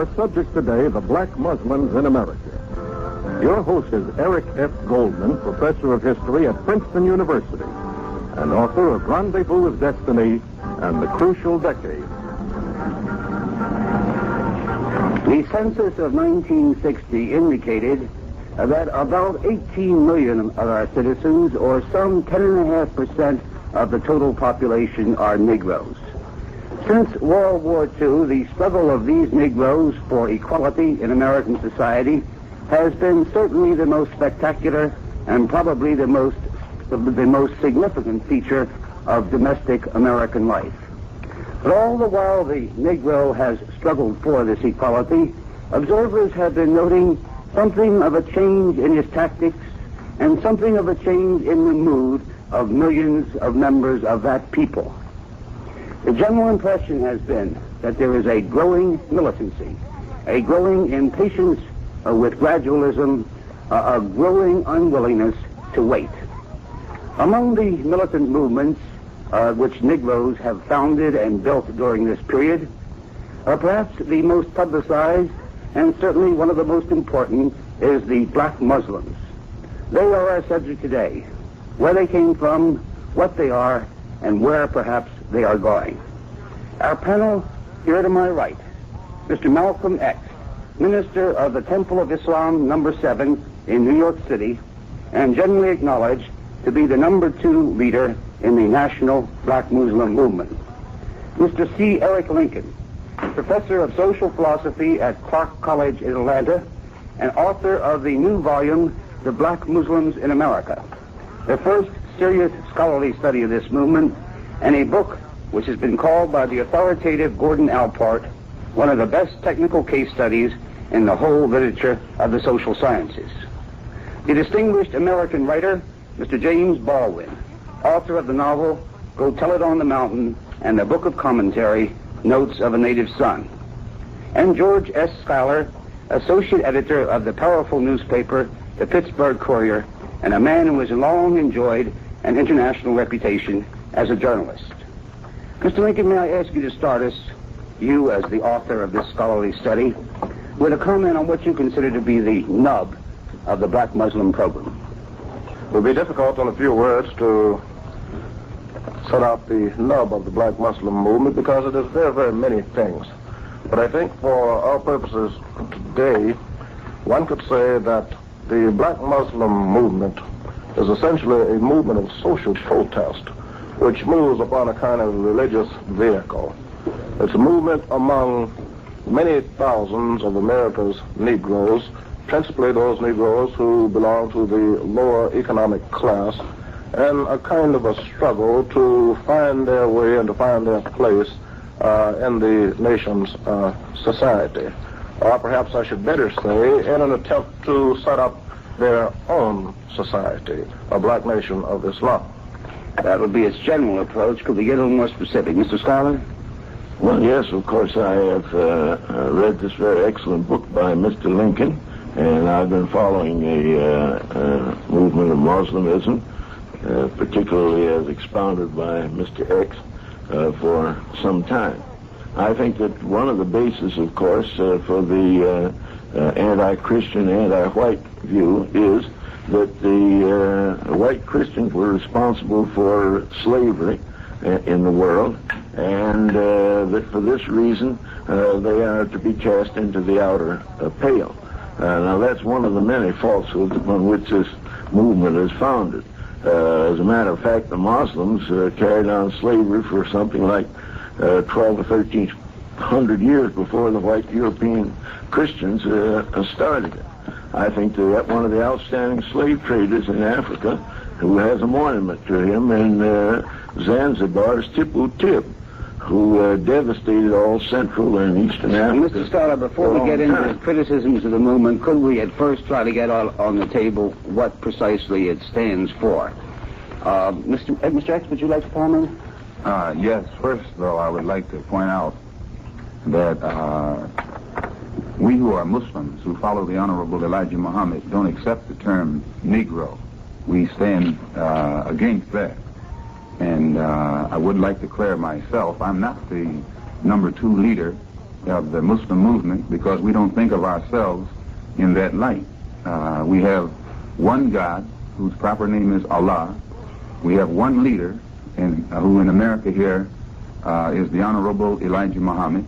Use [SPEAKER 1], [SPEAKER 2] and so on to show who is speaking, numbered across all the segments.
[SPEAKER 1] Our subject today, the black Muslims in America. Your host is Eric F. Goldman, professor of history at Princeton University and author of Rendezvous with Destiny and The Crucial Decade.
[SPEAKER 2] The census of 1960 indicated that about 18 million of our citizens, or some 10.5% of the total population, are Negroes. Since World War II, the struggle of these Negroes for equality in American society has been certainly the most spectacular and probably the most significant feature of domestic American life. But all the while the Negro has struggled for this equality, observers have been noting something of a change in his tactics and something of a change in the mood of millions of members of that people. The general impression has been that there is a growing militancy, a growing impatience with gradualism, a growing unwillingness to wait. Among the militant movements which Negroes have founded and built during this period, perhaps the most publicized and certainly one of the most important is the black Muslims. They are our subject today, where they came from, what they are, and where perhaps they are going. Our panel, here to my right, Mr. Malcolm X, minister of the Temple of Islam No. 7 in New York City, and generally acknowledged to be the No. 2 leader in the national black Muslim movement. Mr. C. Eric Lincoln, professor of social philosophy at Clark College in Atlanta, and author of the new volume, The Black Muslims in America, the first serious scholarly study of this movement, and a book which has been called by the authoritative Gordon Alport one of the best technical case studies in the whole literature of the social sciences. The distinguished American writer, Mr. James Baldwin, author of the novel Go Tell It on the Mountain and the book of commentary, Notes of a Native Son. And George S. Schuyler, associate editor of the powerful newspaper, the Pittsburgh Courier, and a man who has long enjoyed an international reputation as a journalist. Mr. Lincoln, may I ask you to start us, you as the author of this scholarly study, with a comment on what you consider to be the nub of the black Muslim program?
[SPEAKER 3] It would be difficult in a few words to set out the nub of the black Muslim movement because it is very, very many things. But I think for our purposes today, one could say that the black Muslim movement is essentially a movement of social protest, which moves upon a kind of religious vehicle. It's a movement among many thousands of America's Negroes, principally those Negroes who belong to the lower economic class, and a kind of a struggle to find their way and to find their place in the nation's society. Or perhaps I should better say, in an attempt to set up their own society, a black nation of Islam.
[SPEAKER 2] That would be its general approach. Could we get a little more specific? Mr. Schuyler?
[SPEAKER 4] Well, yes, of course, I have read this very excellent book by Mr. Lincoln, and I've been following the movement of Muslimism, particularly as expounded by Mr. X, for some time. I think that one of the bases, of course, for the anti-Christian, anti-white view is that the white Christians were responsible for slavery in the world, and that for this reason they are to be cast into the outer pale. Now that's one of the many falsehoods upon which this movement is founded. As a matter of fact, the Muslims carried on slavery for something like 12 to 1300 years before the white European Christians started it. I think that one of the outstanding slave traders in Africa, who has a monument to him in Zanzibar, is Tipu Tip, who devastated all Central and Eastern Africa.
[SPEAKER 2] Mr. Schuyler, before we get into criticisms of the movement, could we at first try to get on the table what precisely it stands for? Mr. X, would you like to comment?
[SPEAKER 5] Yes. First, though, I would like to point out that we who are Muslims, who follow the Honorable Elijah Muhammad, don't accept the term Negro. We stand against that. And I would like to declare myself, I'm not the number 2 leader of the Muslim movement because we don't think of ourselves in that light. We have one God whose proper name is Allah. We have one leader who in America here is the Honorable Elijah Muhammad.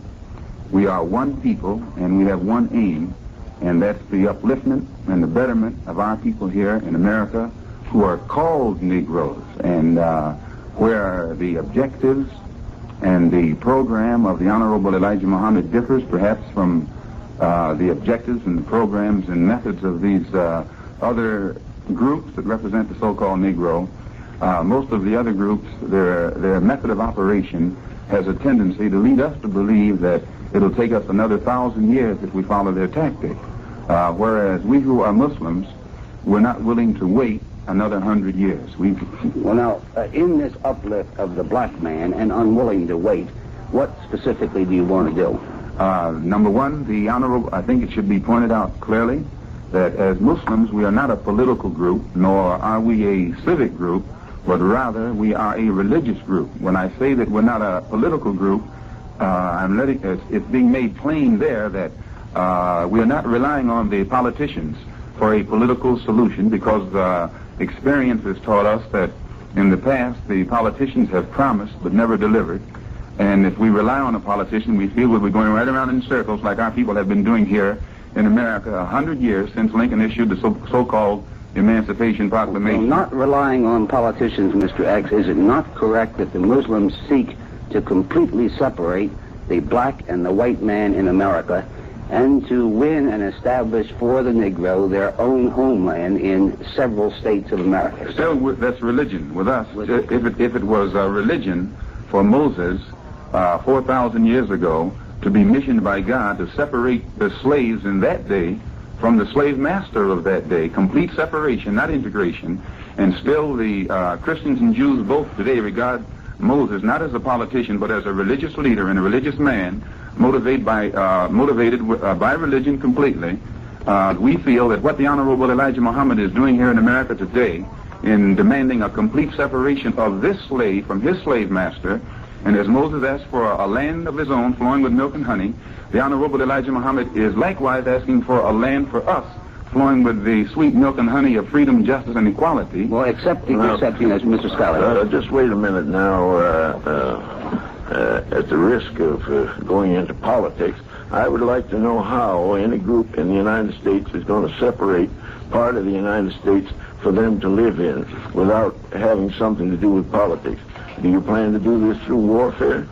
[SPEAKER 5] We are one people and we have one aim, and that's the upliftment and the betterment of our people here in America who are called Negroes, and where the objectives and the program of the Honorable Elijah Muhammad differs perhaps from the objectives and the programs and methods of these other groups that represent the so-called Negro. Most of the other groups, their method of operation has a tendency to lead us to believe that it'll take us another 1,000 years if we follow their tactic. Whereas we who are Muslims, we're not willing to wait another 100 years.
[SPEAKER 2] Well, now, in this uplift of the black man and unwilling to wait, what specifically do you want to do?
[SPEAKER 5] Number one, I think it should be pointed out clearly that as Muslims, we are not a political group, nor are we a civic group, but rather we are a religious group. When I say that we're not a political group, it's being made plain there that we are not relying on the politicians for a political solution, because experience has taught us that in the past the politicians have promised but never delivered. And if we rely on a politician, we feel we'll be going right around in circles like our people have been doing here in America 100 years since Lincoln issued the so-called Emancipation Proclamation.
[SPEAKER 2] Well, not relying on politicians, Mr. X, is it not correct that the Muslims seek to completely separate the black and the white man in America and to win and establish for the Negro their own homeland in several states of America?
[SPEAKER 5] Still, that's religion with us. If it was a religion for Moses 4,000 years ago to be missioned by God to separate the slaves in that day from the slave master of that day, complete separation, not integration, and still the Christians and Jews both today regard Moses not as a politician but as a religious leader and a religious man motivated by religion completely. We feel that what the Honorable Elijah Muhammad is doing here in America today in demanding a complete separation of this slave from his slave master, and as Moses asked for a land of his own flowing with milk and honey, the Honorable Elijah Muhammad is likewise asking for a land for us flowing with the sweet milk and honey of freedom, justice, and equality.
[SPEAKER 2] Well, accepting as Mr. Scholar.
[SPEAKER 4] Just wait a minute now. At the risk of going into politics, I would like to know how any group in the United States is going to separate part of the United States for them to live in without having something to do with politics. Do you plan to do this through warfare?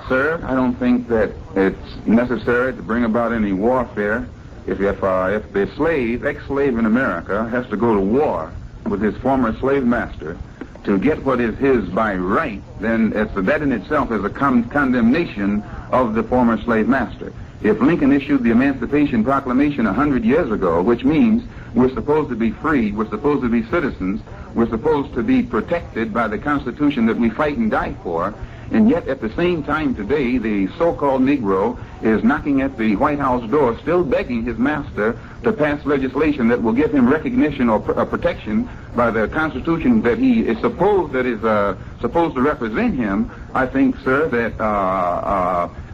[SPEAKER 5] Sir, I don't think that it's necessary to bring about any warfare. If the slave, ex-slave in America, has to go to war with his former slave master to get what is his by right, then that in itself is a condemnation of the former slave master. If Lincoln issued the Emancipation Proclamation 100 years ago, which means we're supposed to be free, we're supposed to be citizens, we're supposed to be protected by the Constitution that we fight and die for, and yet at the same time today the so-called Negro is knocking at the White House door still begging his master to pass legislation that will give him recognition or protection by the Constitution that he is supposed to represent him. I think, sir, that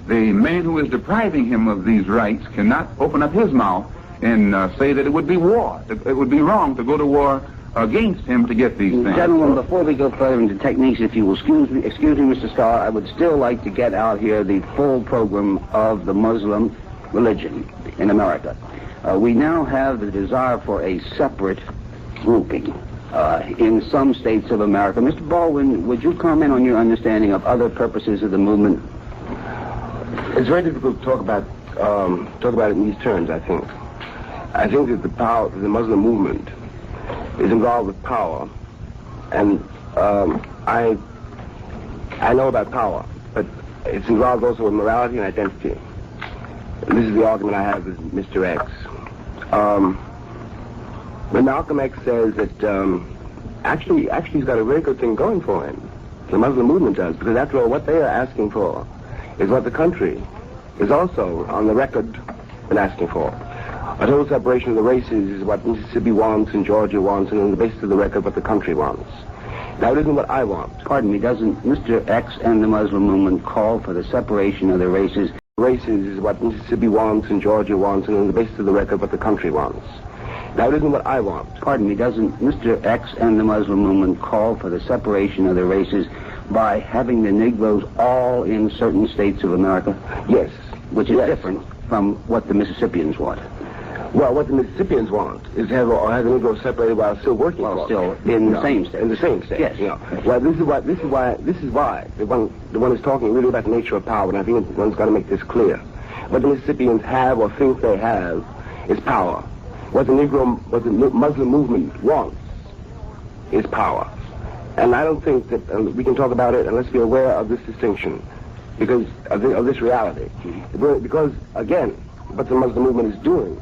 [SPEAKER 5] the man who is depriving him of these rights cannot open up his mouth and say that it would be war. It would be wrong to go to war against him to get these things.
[SPEAKER 2] Gentlemen, before we go further into techniques, if you will excuse me, Mr. Scholar, I would still like to get out here the full program of the Muslim religion in America. We now have the desire for a separate grouping in some states of America. Mr. Baldwin, would you comment on your understanding of other purposes of the movement?
[SPEAKER 3] It's very difficult to talk about it in these terms, I think. I think that the Muslim movement is involved with power, and I know about power, but it's involved also with morality and identity. And this is the argument I have with Mr. X. When Malcolm X says that actually he's got a very good thing going for him, the Muslim movement does, because after all, what they are asking for is what the country is also on the record been asking for. A total separation of the races is what Mississippi wants and Georgia wants, and on the basis of the record, what the country wants. Now, it isn't what I want.
[SPEAKER 2] Pardon me, doesn't Mr. X and the Muslim movement call for the separation of the races races is what Mississippi wants and Georgia wants, and on the basis of the record, what the country wants. Now, it isn't what I want. Pardon me, doesn't Mr. X and the Muslim movement call for the separation of the races by having the Negroes all in certain states of America? Yes. Which is different from what the Mississippians want. Well, what the Mississippians want is to have the Negroes separated while still working for still in the same state. In the same state. Yes. You know. Well, this is why the one who's talking really about the nature of power, and I think one's got to make this clear. What the Mississippians have or think they have is power. What the Muslim movement wants is power. And I don't think that we can talk about it unless we're aware of this distinction, because of this reality. Because, again, what the Muslim movement is doing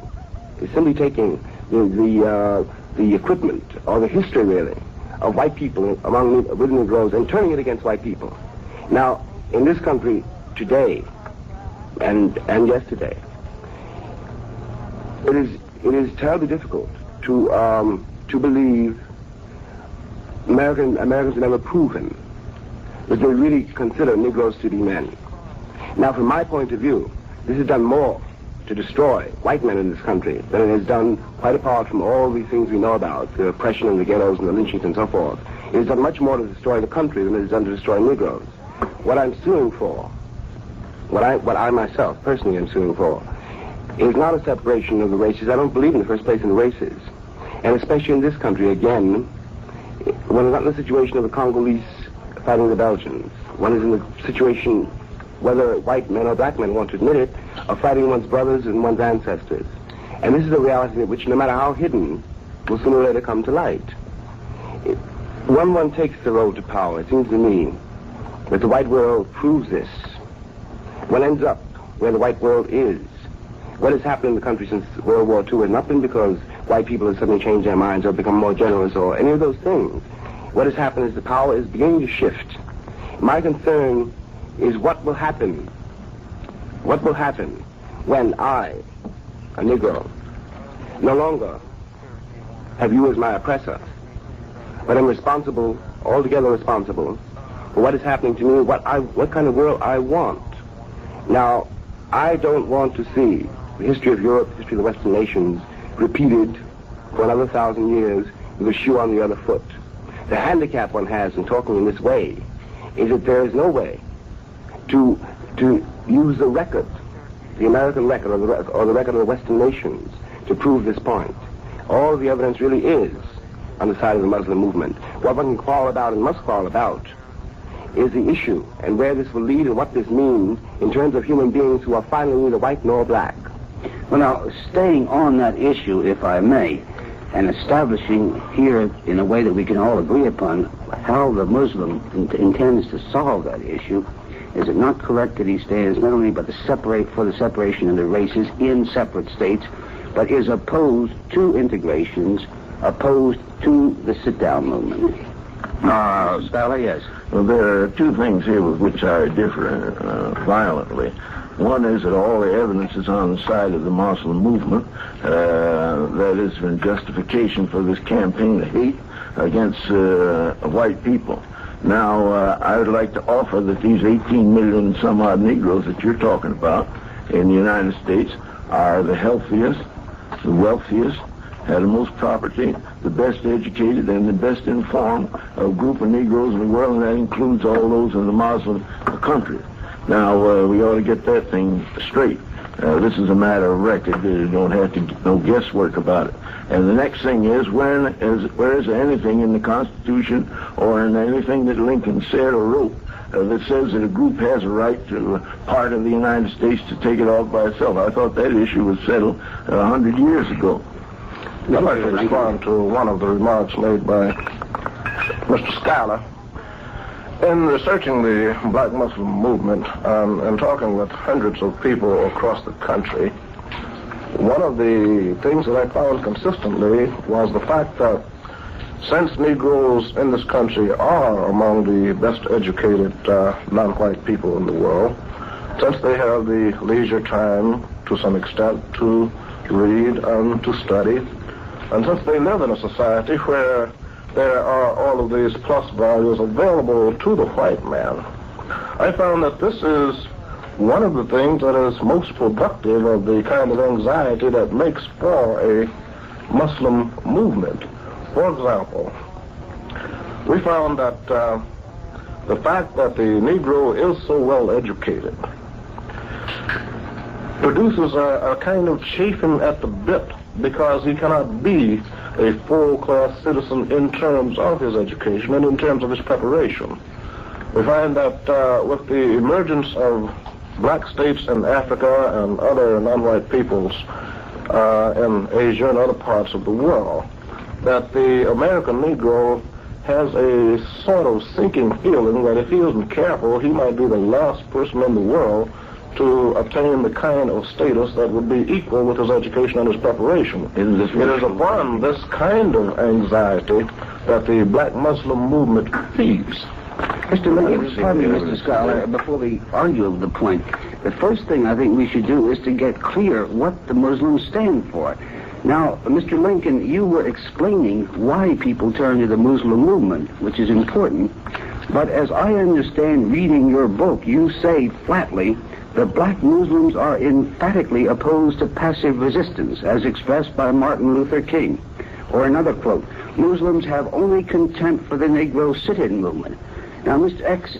[SPEAKER 2] is simply taking the equipment, or the history, really, of white people with Negroes and turning it against white people. Now, in this country, today, and yesterday, it is terribly difficult to believe Americans have never proven that they really consider Negroes to be men. Now, from my point of view, this has done more to destroy white men in this country than it has done, quite apart from all these things we know about, the oppression and the ghettos and the lynchings and so forth. It has done much more to destroy the country than it has done to destroy Negroes. What I'm suing for, what I myself personally am suing for, is not a separation of the races. I don't believe in the first place in the races. And especially in this country, again, one is not in the situation of the Congolese fighting the Belgians. One is in the situation, whether white men or black men want to admit it, of fighting one's brothers and one's ancestors. And this is a reality which, no matter how hidden, will sooner or later come to light. When one takes the road to power, it seems to me that the white world proves this. One ends up where the white world is. What has happened in the country since World War II has not been because white people have suddenly changed their minds or become more generous or any of those things. What has happened is the power is beginning to shift. My concern is what will happen. What will happen when I, a Negro, no longer have you as my oppressor, but I'm responsible, altogether responsible, for what is happening to me, what kind of world I want. Now, I don't want to see the history of Europe, the history of the Western nations, repeated for another 1,000 years with a shoe on the other foot. The handicap one has in talking in this way is that there is no way to use the record, the American record or the record of the Western nations to prove this point. All the evidence really is on the side of the Muslim movement. What one can quarrel about and must quarrel about is the issue and where this will lead and what this means in terms of human beings who are finally neither white nor black. Well, now, staying on that issue, if I may, and establishing here in a way that we can all agree upon how the Muslim intends to solve that issue, is it not correct that he stands not only for the separation of the races in separate states, but is opposed to integrations, opposed to the sit-down movement? Starley, yes.
[SPEAKER 4] Well, there are two things here with which I differ violently. One is that all the evidence is on the side of the Muslim movement. That is in justification for this campaign of hate against white people. Now, I would like to offer that these 18 million some odd Negroes that you're talking about in the United States are the healthiest, the wealthiest, have the most property, the best educated, and the best informed group of Negroes in the world, and that includes all those in the Muslim countries. Now, we ought to get that thing straight. This is a matter of record. You don't have to no guesswork about it. And the next thing is, where is there anything in the Constitution or in anything that Lincoln said or wrote that says that a group has a right to part of the United States to take it off by itself? I thought that issue was settled 100 years ago.
[SPEAKER 3] I'd like to respond to one of the remarks made by Mr. Schuyler. In researching the black Muslim movement and talking with hundreds of people across the country, one of the things that I found consistently was the fact that since Negroes in this country are among the best educated non-white people in the world, since they have the leisure time to some extent to read and to study, and since they live in a society where there are all of these plus values available to the white man, I found that this is one of the things that is most productive of the kind of anxiety that makes for a Muslim movement. For example, we found that the fact that the Negro is so well educated produces a kind of chafing at the bit, because he cannot be a full-class citizen in terms of his education and in terms of his preparation. We find that with the emergence of black states in Africa and other non-white peoples in Asia and other parts of the world, that the American Negro has a sort of sinking feeling that if he isn't careful, he might be the last person in the world to attain the kind of status that would be equal with his education and his preparation. It is upon this kind of anxiety that the black Muslim movement feeds.
[SPEAKER 2] Mr. Lincoln, pardon me, Mr. Scholar, before we argue over the point, the first thing I think we should do is to get clear what the Muslims stand for. Now, Mr. Lincoln, you were explaining why people turn to the Muslim movement, which is important, but as I understand reading your book, you say flatly that black Muslims are emphatically opposed to passive resistance, as expressed by Martin Luther King. Or another quote, Muslims have only contempt for the Negro sit-in movement. Now, Mr. X,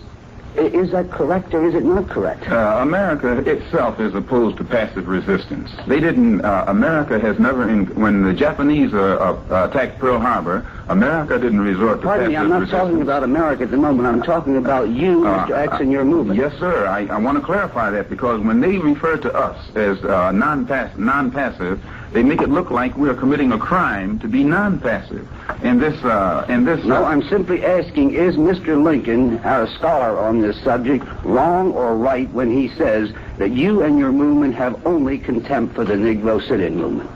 [SPEAKER 2] is that correct or is it not correct?
[SPEAKER 5] America itself is opposed to passive resistance. They didn't, America has never, when the Japanese attacked Pearl Harbor, America didn't resort to passive resistance.
[SPEAKER 2] Pardon me, I'm not talking about America at the moment. I'm talking about you, Mr. X, and your movement.
[SPEAKER 5] Yes, sir. I want to clarify that, because when they refer to us as non-passive, they make it look like we're committing a crime to be non-passive. No,
[SPEAKER 2] I'm simply asking, is Mr. Lincoln, our scholar on this subject, wrong or right when he says that you and your movement have only contempt for the Negro sit-in movement?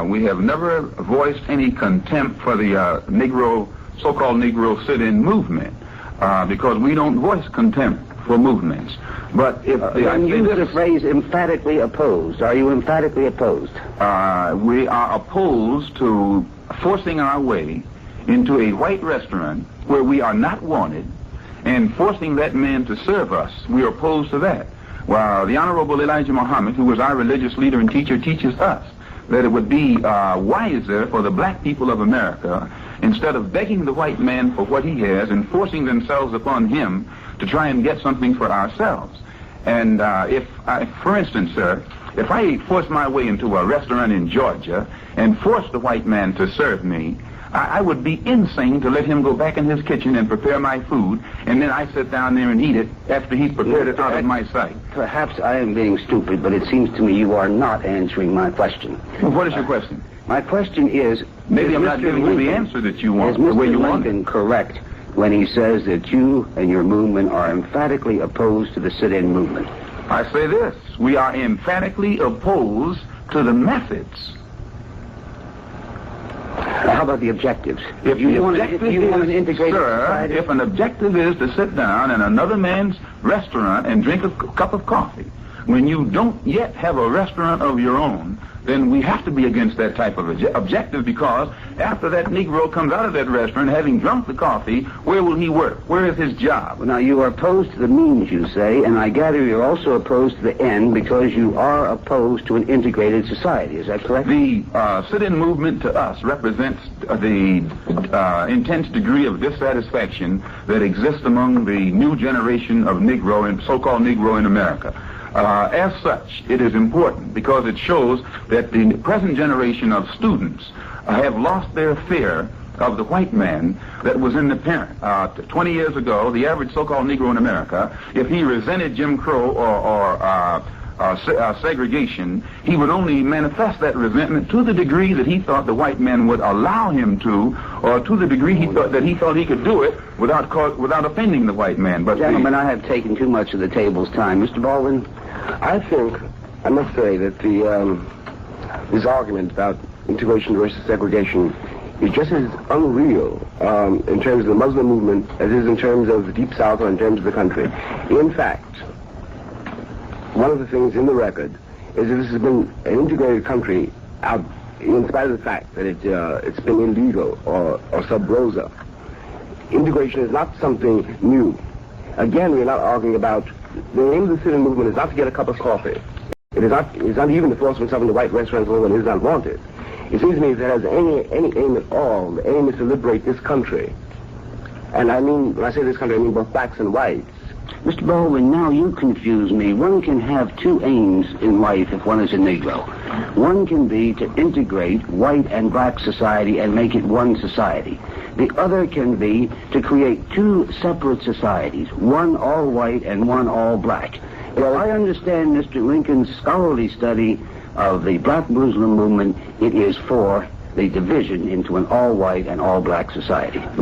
[SPEAKER 5] We have never voiced any contempt for the so-called Negro sit-in movement, because we don't voice contempt for movements. But if
[SPEAKER 2] when you use the phrase emphatically opposed, are you emphatically opposed?
[SPEAKER 5] We are opposed to forcing our way into a white restaurant where we are not wanted and forcing that man to serve us. We are opposed to that. While the Honorable Elijah Muhammad, who was our religious leader and teacher, teaches us that it would be wiser for the black people of America, instead of begging the white man for what he has and forcing themselves upon him, to try and get something for ourselves. And for instance, sir, if I force my way into a restaurant in Georgia and force the white man to serve me, I would be insane to let him go back in his kitchen and prepare my food, and then I sit down there and eat it after he's prepared it out of my sight.
[SPEAKER 2] Perhaps I am being stupid, but it seems to me you are not answering my question.
[SPEAKER 5] Well, what is your question?
[SPEAKER 2] My question is...
[SPEAKER 5] Maybe I'm not giving you the answer that you want, the way you want it.
[SPEAKER 2] Is Mr. Lincoln correct when he says that you and your movement are emphatically opposed to the sit-in movement?
[SPEAKER 5] I say this, we are emphatically opposed to the methods.
[SPEAKER 2] How about the objectives?
[SPEAKER 5] If an objective is to sit down in another man's restaurant and drink a cup of coffee, when you don't yet have a restaurant of your own, then we have to be against that type of objective, because after that Negro comes out of that restaurant having drunk the coffee, where will he work? Where is his job?
[SPEAKER 2] Well, now, you are opposed to the means, you say, and I gather you're also opposed to the end because you are opposed to an integrated society. Is that correct?
[SPEAKER 5] The sit-in movement to us represents the intense degree of dissatisfaction that exists among the new generation of Negro and so-called Negro in America. As such, it is important because it shows that the present generation of students have lost their fear of the white man that was in the parent. 20 years ago, the average so-called Negro in America, if he resented Jim Crow or segregation, he would only manifest that resentment to the degree that he thought the white man would allow him to, or to the degree he thought he could do it without offending the white man. But
[SPEAKER 2] gentlemen, I have taken too much of the table's time. Mr. Baldwin?
[SPEAKER 6] I must say that this argument about integration versus segregation is just as unreal in terms of the Muslim movement as it is in terms of the Deep South or in terms of the country. In fact, one of the things in the record is that this has been an integrated country out, in spite of the fact that it's been illegal or sub rosa. Integration is not something new. Again, we're not arguing about the aim of the student movement is not to get a cup of coffee. It is not even to force oneself into white restaurants when it is not wanted. It seems to me if it has any aim at all, the aim is to liberate this country. And I mean, when I say this country, I mean both blacks and whites.
[SPEAKER 2] Mr. Baldwin, now you confuse me. One can have two aims in life if one is a Negro. One can be to integrate white and black society and make it one society. The other can be to create two separate societies, one all white and one all black. If I understand Mr. Lincoln's scholarly study of the black Muslim movement, it is for the division into an all-white and all-black society.
[SPEAKER 4] I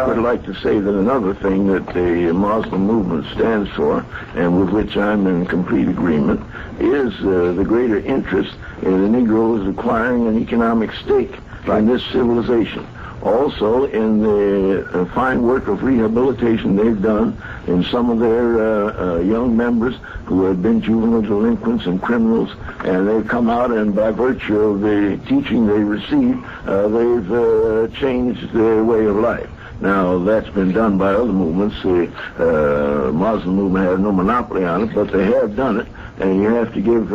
[SPEAKER 4] would like to say that another thing that the Muslim movement stands for, and with which I'm in complete agreement, is the greater interest in the Negroes acquiring an economic stake in this civilization. Also, in the fine work of rehabilitation they've done in some of their young members who had been juvenile delinquents and criminals, and they've come out and by virtue of the teaching they received, they've changed their way of life. Now, that's been done by other movements. The Muslim movement has no monopoly on it, but they have done it, and you have to give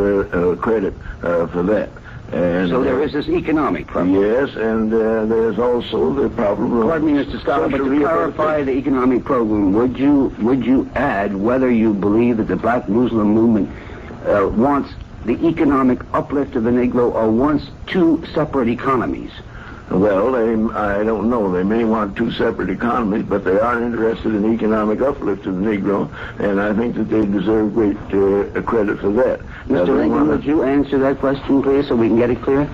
[SPEAKER 4] credit for that. And,
[SPEAKER 2] so there is this economic problem.
[SPEAKER 4] Yes, and there's also the problem of...
[SPEAKER 2] Pardon me, Mr. Scholar, but to clarify the economic program, would you add whether you believe that the black Muslim movement wants the economic uplift of the Negro or wants two separate economies?
[SPEAKER 4] Well, I don't know. They may want two separate economies, but they are interested in economic uplift of the Negro, and I think that they deserve great credit for that.
[SPEAKER 2] Mr. Lincoln, would you answer that question, please, so we can get it clear?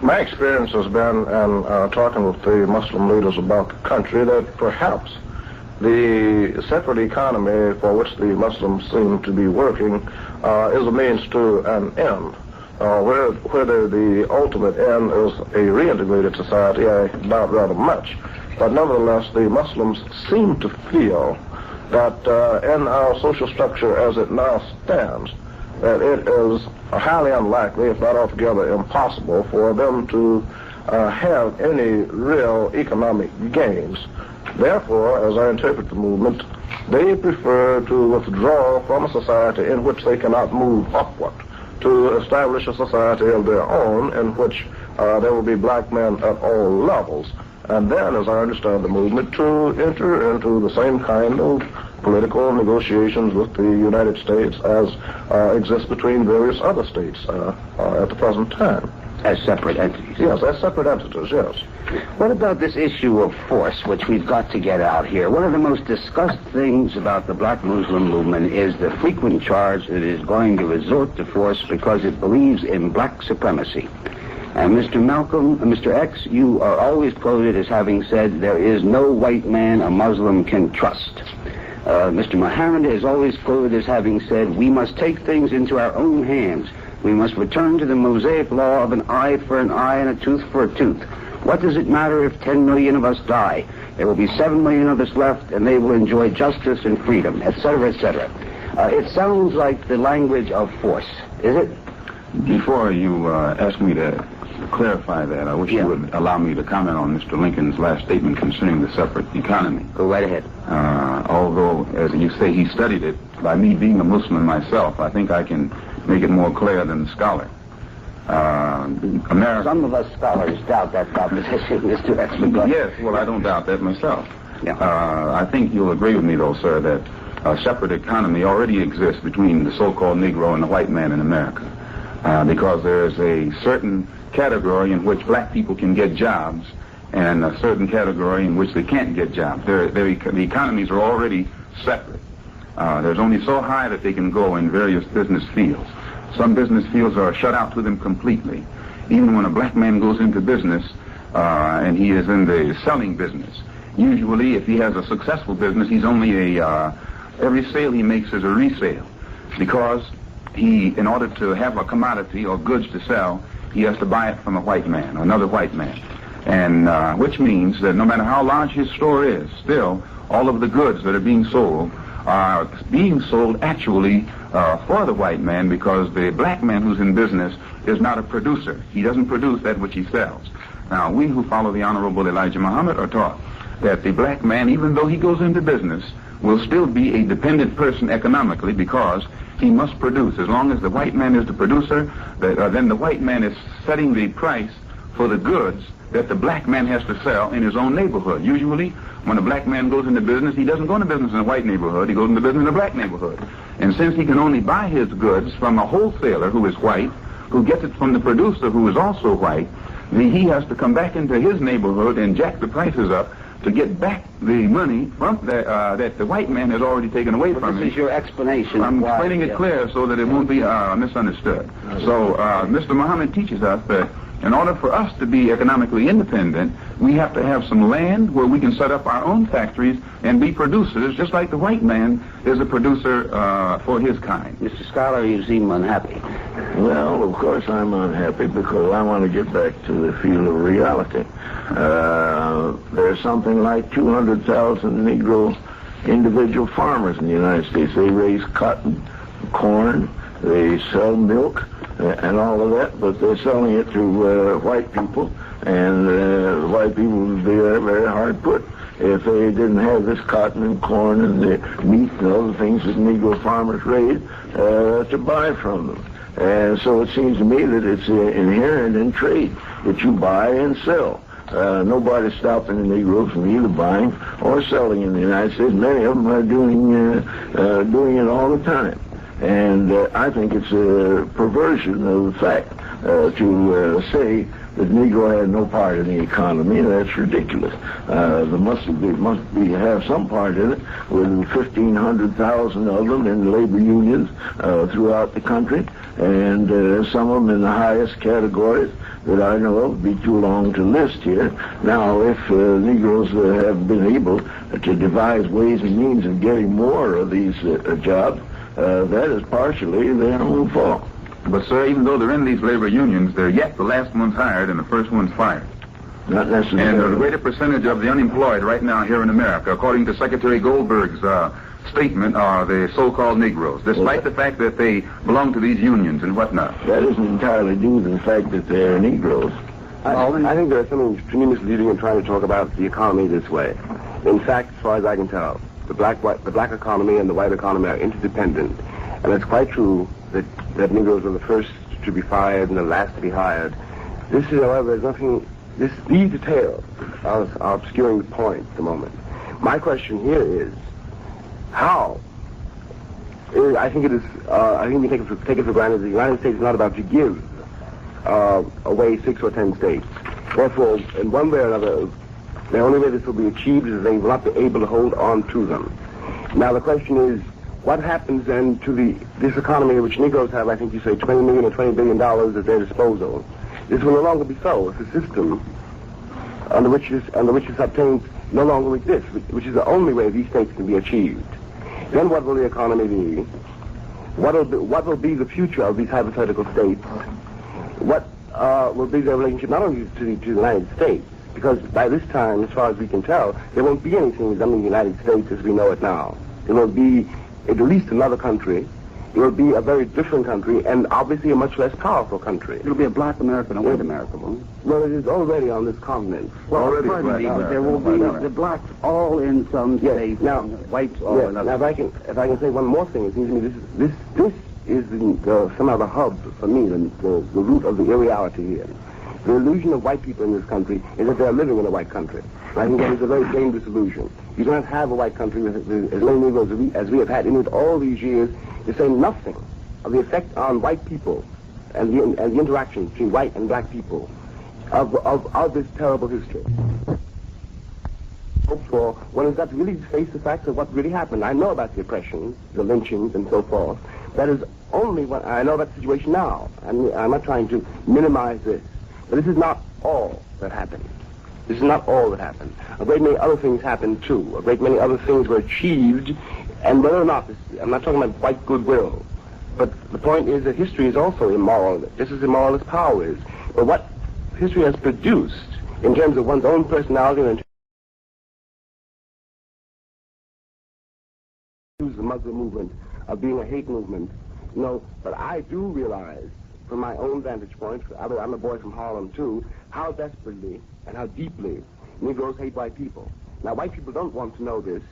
[SPEAKER 3] My experience has been, and talking with the Muslim leaders about the country, that perhaps the separate economy for which the Muslims seem to be working is a means to an end. Whether the ultimate end is a reintegrated society, I doubt rather much. But nevertheless, the Muslims seem to feel that in our social structure as it now stands, that it is highly unlikely, if not altogether impossible, for them to have any real economic gains. Therefore, as I interpret the movement, they prefer to withdraw from a society in which they cannot move upward, to establish a society of their own in which there will be black men at all levels. And then, as I understand the movement, to enter into the same kind of political negotiations with the United States as exists between various other states at the present time.
[SPEAKER 2] As separate entities?
[SPEAKER 3] Yes, as separate entities, yes.
[SPEAKER 2] What about this issue of force, which we've got to get out here? One of the most discussed things about the black Muslim movement is the frequent charge that it is going to resort to force because it believes in black supremacy. And Mr. X, you are always quoted as having said, there is no white man a Muslim can trust. Mr. Muhammad is always quoted as having said, we must take things into our own hands. We must return to the Mosaic law of an eye for an eye and a tooth for a tooth. What does it matter if 10 million of us die? There will be 7 million of us left, and they will enjoy justice and freedom, etc., etc. It sounds like the language of force, is it?
[SPEAKER 5] Before you ask me to clarify that, I wish you would allow me to comment on Mr. Lincoln's last statement concerning the separate economy.
[SPEAKER 2] Go right ahead.
[SPEAKER 5] Although, as you say, he studied it, by me being a Muslim myself, I think I can make it more clear than the scholar.
[SPEAKER 2] Some of us scholars doubt that proposition, Mr. X.
[SPEAKER 5] Yes, well, I don't doubt that myself.
[SPEAKER 2] Yeah.
[SPEAKER 5] I think you'll agree with me, though, sir, that a separate economy already exists between the so-called Negro and the white man in America. Because there is a certain category in which black people can get jobs and a certain category in which they can't get jobs. The economies are already separate. There's only so high that they can go in various business fields. Some business fields are shut out to them completely. Even when a black man goes into business and he is in the selling business, usually if he has a successful business, he's only every sale he makes is a resale, because in order to have a commodity or goods to sell, he has to buy it from a white man or another white man. And which means that no matter how large his store is, still all of the goods that are being sold are being sold actually for the white man, because the black man who's in business is not a producer. He doesn't produce that which he sells. Now, we who follow the Honorable Elijah Muhammad are taught that the black man, even though he goes into business, will still be a dependent person economically because he must produce. As long as the white man is the producer, then the white man is setting the price for the goods that the black man has to sell in his own neighborhood. Usually, when a black man goes into business, he doesn't go into business in a white neighborhood, he goes into business in a black neighborhood. And since he can only buy his goods from a wholesaler who is white, who gets it from the producer who is also white, he has to come back into his neighborhood and jack the prices up to get back the money from that the white man has already taken away from him.
[SPEAKER 2] This is your explanation.
[SPEAKER 5] I'm explaining it clear so that it won't be misunderstood. So Mr. Muhammad teaches us that in order for us to be economically independent, we have to have some land where we can set up our own factories and be producers, just like the white man is a producer for his kind.
[SPEAKER 2] Mr. Scholar, you seem unhappy.
[SPEAKER 4] Well, of course I'm unhappy because I want to get back to the field of reality. There's something like 200,000 Negro individual farmers in the United States. They raise cotton, corn, they sell milk, and all of that, but they're selling it to white people, and white people would be very, very hard put if they didn't have this cotton and corn and the meat and other things that Negro farmers raise to buy from them. And so it seems to me that it's inherent in trade that you buy and sell. Nobody's stopping the Negroes from either buying or selling in the United States. Many of them are doing it all the time. And I think it's a perversion of the fact to say that Negro had no part in the economy. That's ridiculous. There must have some part in it, with 1,500,000 of them in labor unions throughout the country, and some of them in the highest categories that I know of. It'd be too long to list here. Now, if Negroes have been able to devise ways and means of getting more of these jobs, that is partially their own fault.
[SPEAKER 5] But, sir, even though they're in these labor unions, they're yet the last one's hired and the first one's fired.
[SPEAKER 4] Not necessarily.
[SPEAKER 5] And the greater percentage of the unemployed right now here in America, according to Secretary Goldberg's statement, are the so-called Negroes, despite the fact that they belong to these unions and whatnot.
[SPEAKER 4] That isn't entirely due to the fact that they're Negroes.
[SPEAKER 6] I think there's something extremely misleading in trying to talk about the economy this way. In fact, as far as I can tell, the black economy and the white economy are interdependent. And it's quite true that Negroes are the first to be fired and the last to be hired. This is, however, these details are obscuring the point at the moment. My question here is, how? I think we take it for granted that the United States is not about to give away 6 or 10 states. Therefore, in one way or another, the only way this will be achieved is that they will not be able to hold on to them. Now, the question is, what happens then to this economy, which Negroes have, I think you say, $20 million or $20 billion at their disposal? This will no longer be so. It's a system under which this obtains no longer exists, which is the only way these states can be achieved. Then what will the economy be? What will be the future of these hypothetical states? What will be their relationship not only to the United States, because by this time, as far as we can tell, there won't be anything resembling the United States as we know it now. It will be at least another country. It will be a very different country, and obviously a much less powerful country.
[SPEAKER 2] It'll be a black America and a white America, won't it?
[SPEAKER 6] Well, it is already on this continent.
[SPEAKER 2] Well, already but there will be the blacks all in some states,
[SPEAKER 6] now,
[SPEAKER 2] and the whites all in others.
[SPEAKER 6] Now, if I can say one more thing, it seems to me this is somehow the hub for me, the root of the irreality here. The illusion of white people in this country is that they are living in a white country. I think that is a very dangerous illusion. You cannot have a white country with as many Negroes as we have had in it all these years to say nothing of the effect on white people and the interaction between white and black people of this terrible history. For one has got to really face the facts of what really happened. I know about the oppression, the lynchings, and so forth. That is only what I know about the situation now. I'm not trying to minimize this. But this is not all that happened. This is not all that happened. A great many other things happened, too. A great many other things were achieved, and whether or not, I'm not talking about white goodwill, but the point is that history is also immoral, just as immoral as power is. But what history has produced in terms of one's own personality and the Muslim movement of being a hate movement, but I do realize, from my own vantage point, I'm a boy from Harlem too, how desperately and how deeply Negroes hate white people. Now, white people don't want to know this,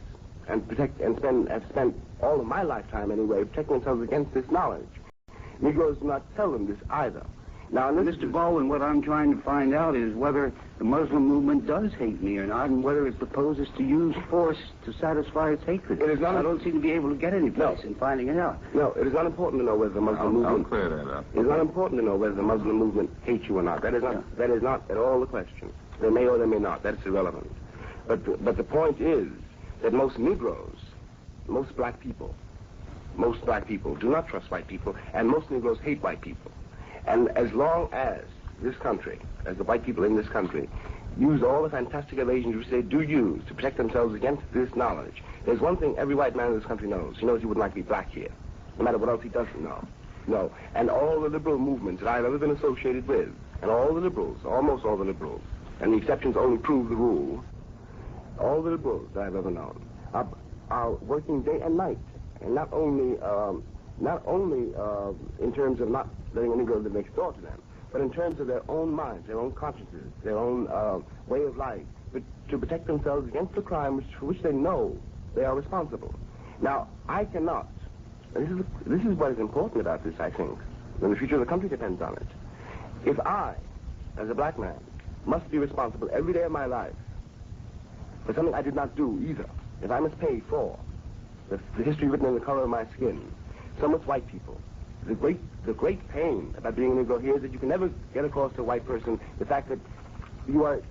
[SPEAKER 6] and have spent all of my lifetime anyway protecting themselves against this knowledge. Negroes do not tell them this either. Now,
[SPEAKER 2] Mr. Baldwin, what I'm trying to find out is whether the Muslim movement does hate me or not, and whether it proposes to use force to satisfy its hatred.
[SPEAKER 6] It is not.
[SPEAKER 2] I don't seem to be able to get any place in finding it out.
[SPEAKER 6] No, it is not important to know whether the Muslim movement.
[SPEAKER 5] I'll clear that up.
[SPEAKER 6] It is not important to know whether the Muslim movement hates you or not. That is not at all the question. They may or they may not. That's irrelevant. But the point is that most Negroes, most black people do not trust white people, and most Negroes hate white people. And as long as this country, as the white people in this country, use all the fantastic evasions which they do use to protect themselves against this knowledge, there's one thing every white man in this country knows. He knows he wouldn't like to be black here, no matter what else he doesn't know. No. And all the liberal movements that I've ever been associated with, and all the liberals, almost all the liberals, and the exceptions only prove the rule, all the liberals that I've ever known are working day and night, and not only in terms of not letting a Negro live next door to them, but in terms of their own minds, their own consciences, their own way of life, but to protect themselves against the crime for which they know they are responsible. Now, I cannot, and this is what is important about this, I think, and the future of the country depends on it. If I, as a black man, must be responsible every day of my life for something I did not do either, if I must pay for the history written in the color of my skin, so much white people. The great pain about being a Negro here is that you can never get across to a white person the fact that you are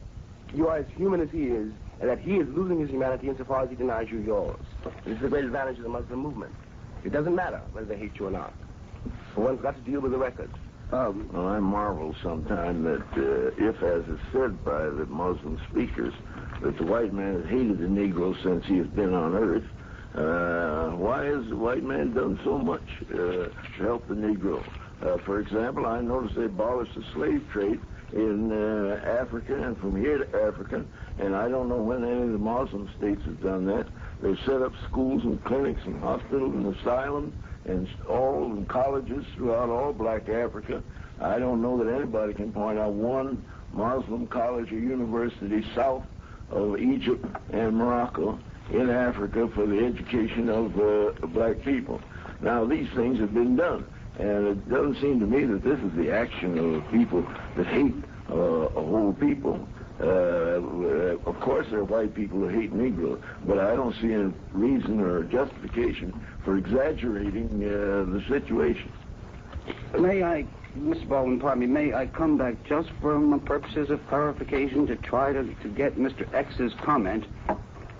[SPEAKER 6] as human as he is, and that he is losing his humanity insofar as he denies you yours. This is the great advantage of the Muslim movement. It doesn't matter whether they hate you or not. But one's got to deal with the record.
[SPEAKER 4] Well, I marvel sometimes that if, as is said by the Muslim speakers, that the white man has hated the Negro since he has been on earth, why has the white man done so much to help the Negro? For example, I noticed they abolished the slave trade in Africa and from here to Africa, and I don't know when any of the Muslim states have done that. They've set up schools and clinics and hospitals and asylums and all in colleges throughout all black Africa. I don't know that anybody can point out one Muslim college or university south of Egypt and Morocco in Africa for the education of black people. Now, these things have been done, and it doesn't seem to me that this is the action of people that hate a whole people. Of course, there are white people who hate Negroes, but I don't see any reason or justification for exaggerating the situation.
[SPEAKER 2] May I, Mr. Baldwin, pardon me, may I come back just for purposes of clarification to try to get Mr. X's comment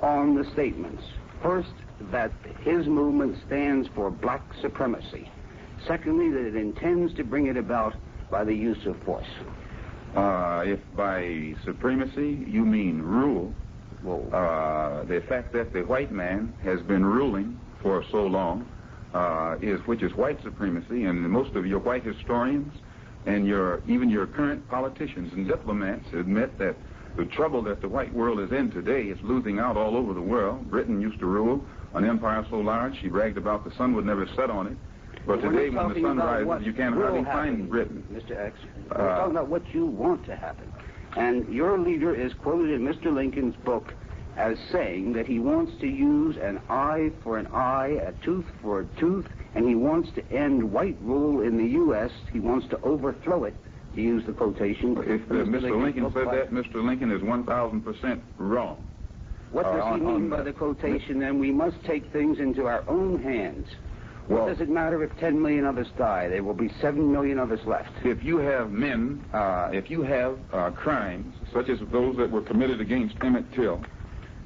[SPEAKER 2] on the statements. First, that his movement stands for black supremacy. Secondly, that it intends to bring it about by the use of force.
[SPEAKER 5] If by supremacy you mean rule, the fact that the white man has been ruling for so long, which is white supremacy, and most of your white historians and even your current politicians and diplomats admit that the trouble that the white world is in today is losing out all over the world. Britain used to rule an empire so large she bragged about the sun would never set on it. But today, when the sun rises, you can't hardly find Britain.
[SPEAKER 2] Mr. X, we're talking about what you want to happen. And your leader is quoted in Mr. Lincoln's book as saying that he wants to use an eye for an eye, a tooth for a tooth, and he wants to end white rule in the U.S. He wants to overthrow it, to use the quotation.
[SPEAKER 5] If Mr. Lincoln said that, Mr. Lincoln is 1,000% wrong.
[SPEAKER 2] What does he mean by the quotation, then? We must take things into our own hands. What does it matter if 10 million of us die? There will be 7 million of us left.
[SPEAKER 5] If you have men, if you have crimes, such as those that were committed against Emmett Till,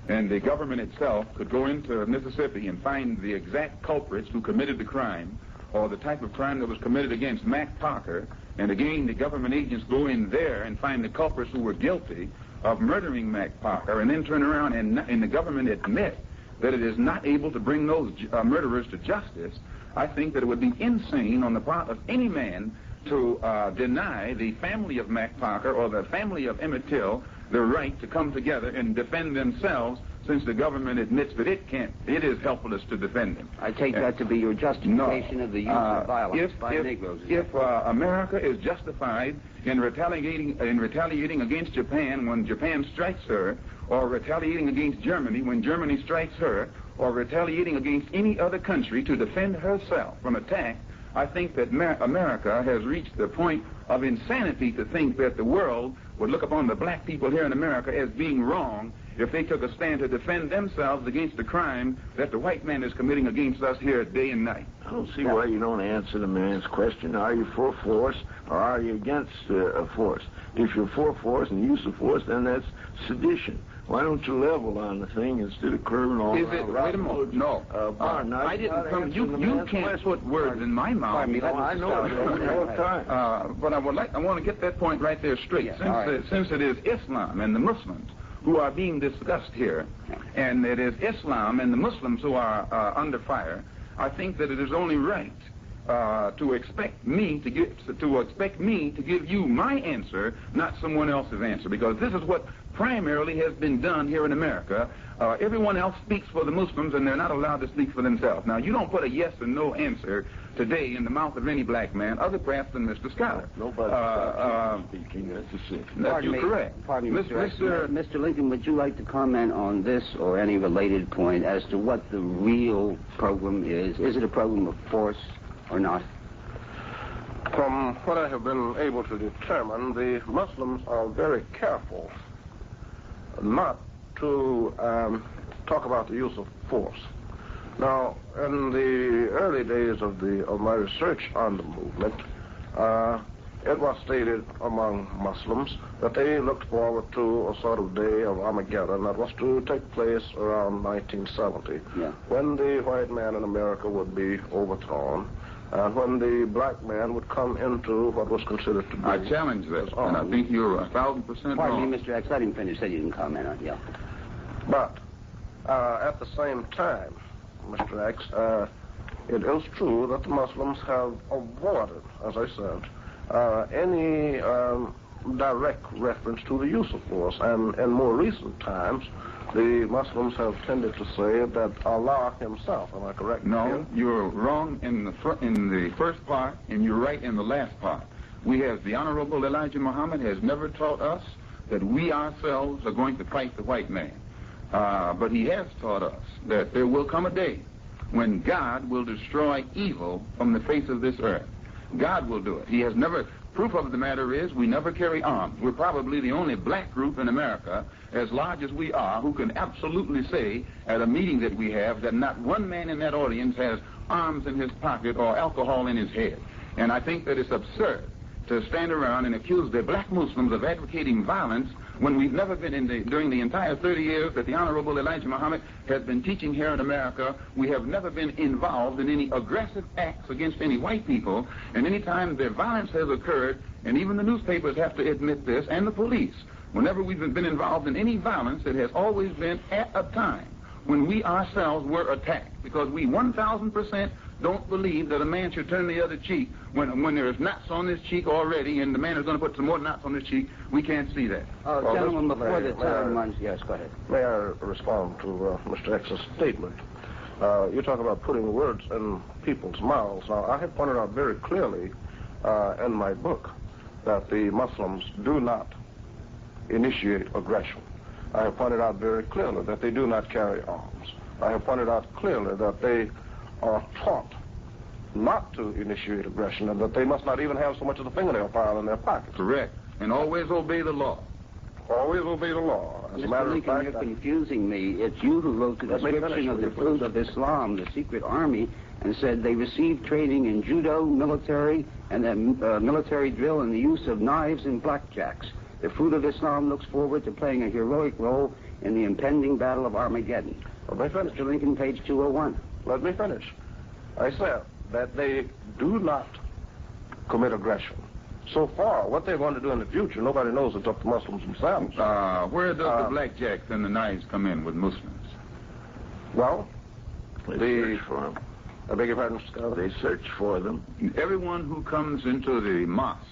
[SPEAKER 5] and the government itself could go into Mississippi and find the exact culprits who committed the crime, or the type of crime that was committed against Mac Parker, and again the government agents go in there and find the culprits who were guilty of murdering Mac Parker, and then turn around and the government admit that it is not able to bring those murderers to justice, I think that it would be insane on the part of any man to deny the family of Mac Parker or the family of Emmett Till the right to come together and defend themselves, since the government admits that it can't. It is helpless to defend them.
[SPEAKER 2] I take that to be your justification of the use of violence by Negroes.
[SPEAKER 5] If America is justified in retaliating against Japan when Japan strikes her, or retaliating against Germany when Germany strikes her, or retaliating against any other country to defend herself from attack, I think that America has reached the point of insanity to think that the world would look upon the black people here in America as being wrong if they took a stand to defend themselves against the crime that the white man is committing against us here day and night.
[SPEAKER 4] I don't see why you don't answer the man's question. Are you for force or are you against force? If you're for force and use of force, then that's sedition. Why don't you level on the thing instead of curving all around?
[SPEAKER 5] Wait a moment. No. I didn't come. You can't put words in my mouth.
[SPEAKER 4] I know.
[SPEAKER 5] But I want to get that point right there straight.
[SPEAKER 2] Yes,
[SPEAKER 5] since it is Islam and the Muslims who are being discussed here, and it is Islam and the Muslims who are under fire, I think that it is only right to expect me to give you my answer, not someone else's answer, because this is what primarily has been done here in America. Everyone else speaks for the Muslims, and they're not allowed to speak for themselves. Now, you don't put a yes or no answer today in the mouth of any black man, other perhaps than Mr. Schuyler.
[SPEAKER 4] Nobody's speaking. That's the same.
[SPEAKER 5] That's correct.
[SPEAKER 2] Pardon me, Mr. Lincoln, would you like to comment on this or any related point as to what the real program is? Is it a program of force or not?
[SPEAKER 3] From what I have been able to determine, the Muslims are very careful not to talk about the use of force. Now, in the early days of my research on the movement, it was stated among Muslims that they looked forward to a sort of day of Armageddon that was to take place around 1970, when the white man in America would be overthrown, and when the black man would come into what was considered to be...
[SPEAKER 5] I challenge that, and I think you're 1,000% wrong.
[SPEAKER 2] Pardon me, Mr. X, I didn't finish, said you didn't comment on it,
[SPEAKER 3] But at the same time, Mr. X, it is true that the Muslims have avoided, as I said, any direct reference to the use of force, and in more recent times, the Muslims have tended to say that Allah himself, am I correct?
[SPEAKER 5] No, you're wrong in the first part, and you're right in the last part. The Honorable Elijah Muhammad has never taught us that we ourselves are going to fight the white man. But he has taught us that there will come a day when God will destroy evil from the face of this earth. God will do it. He has never... Proof of the matter is we never carry arms. We're probably the only black group in America, as large as we are, who can absolutely say at a meeting that we have that not one man in that audience has arms in his pocket or alcohol in his head. And I think that it's absurd to stand around and accuse the black Muslims of advocating violence when we've never been during the entire 30 years that the Honorable Elijah Muhammad has been teaching here in America, we have never been involved in any aggressive acts against any white people. And any time the violence has occurred, and even the newspapers have to admit this, and the police, whenever we've been involved in any violence, it has always been at a time when we ourselves were attacked, because we 1,000% don't believe that a man should turn the other cheek when there's knots on his cheek already, and the man is going to put some more knots on his cheek. We can't see that.
[SPEAKER 2] Gentlemen, before the time runs, yes, go ahead.
[SPEAKER 3] May I respond to Mr. X's statement? You talk about putting words in people's mouths. Now, I have pointed out very clearly in my book that the Muslims do not initiate aggression. I have pointed out very clearly that they do not carry arms. I have pointed out clearly that they are taught not to initiate aggression, and that they must not even have so much as a fingernail file in their pockets.
[SPEAKER 5] Correct. And always obey the law.
[SPEAKER 3] Always obey the law. As a matter of fact,
[SPEAKER 2] you're confusing me. It's you who wrote the description of the fruit of Islam, the secret army, and said they received training in judo, military, and then military drill and the use of knives and blackjacks. The fruit of Islam looks forward to playing a heroic role in the impending battle of Armageddon.
[SPEAKER 3] Let me finish.
[SPEAKER 2] Mr. Lincoln, page 201.
[SPEAKER 3] Let me finish. I said that they do not commit aggression. So far, what they're going to do in the future, nobody knows except the Muslims themselves.
[SPEAKER 5] Where does the blackjacks and the knives come in with Muslims?
[SPEAKER 3] Well,
[SPEAKER 4] they search for them.
[SPEAKER 3] I beg your pardon, Mr. Scott?
[SPEAKER 4] They search for them.
[SPEAKER 5] Everyone who comes into the mosque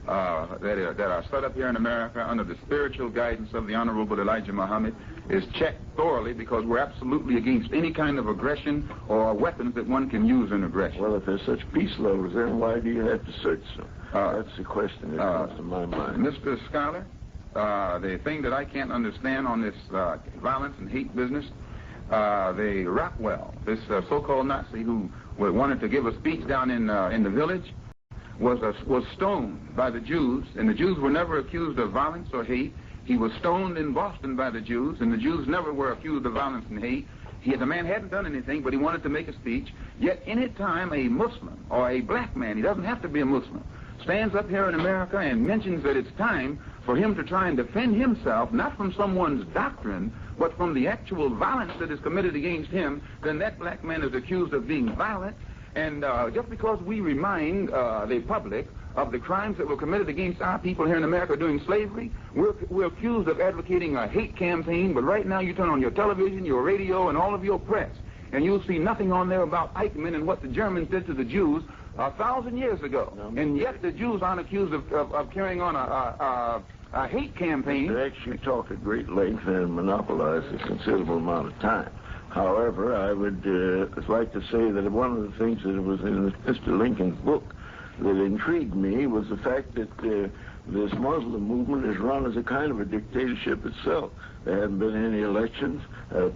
[SPEAKER 5] that are set up here in America under the spiritual guidance of the Honorable Elijah Muhammad is checked thoroughly, because we're absolutely against any kind of aggression or weapons that one can use in aggression.
[SPEAKER 4] Well, if there's such peace lovers, then why do you have to search them? That's the question that comes to my mind.
[SPEAKER 5] Mr. Schuyler, the thing that I can't understand on this violence and hate business, the Rockwell, this so-called Nazi who wanted to give a speech down in the village, was stoned by the Jews, and the Jews were never accused of violence or hate. He was stoned in Boston by the Jews, and the Jews never were accused of violence and hate. The man hadn't done anything, but he wanted to make a speech. Yet any time a Muslim or a black man, he doesn't have to be a Muslim, stands up here in America and mentions that it's time for him to try and defend himself, not from someone's doctrine, but from the actual violence that is committed against him, then that black man is accused of being violent. And just because we remind the public of the crimes that were committed against our people here in America during slavery, we're accused of advocating a hate campaign. But right now you turn on your television, your radio, and all of your press, and you'll see nothing on there about Eichmann and what the Germans did to the Jews 1,000 years ago. And yet the Jews aren't accused of carrying on a hate campaign.
[SPEAKER 4] They actually talk at great length and monopolize a considerable amount of time. However, I would like to say that one of the things that was in Mr. Lincoln's book that intrigued me was the fact that this Muslim movement is run as a kind of a dictatorship itself. There haven't been any elections.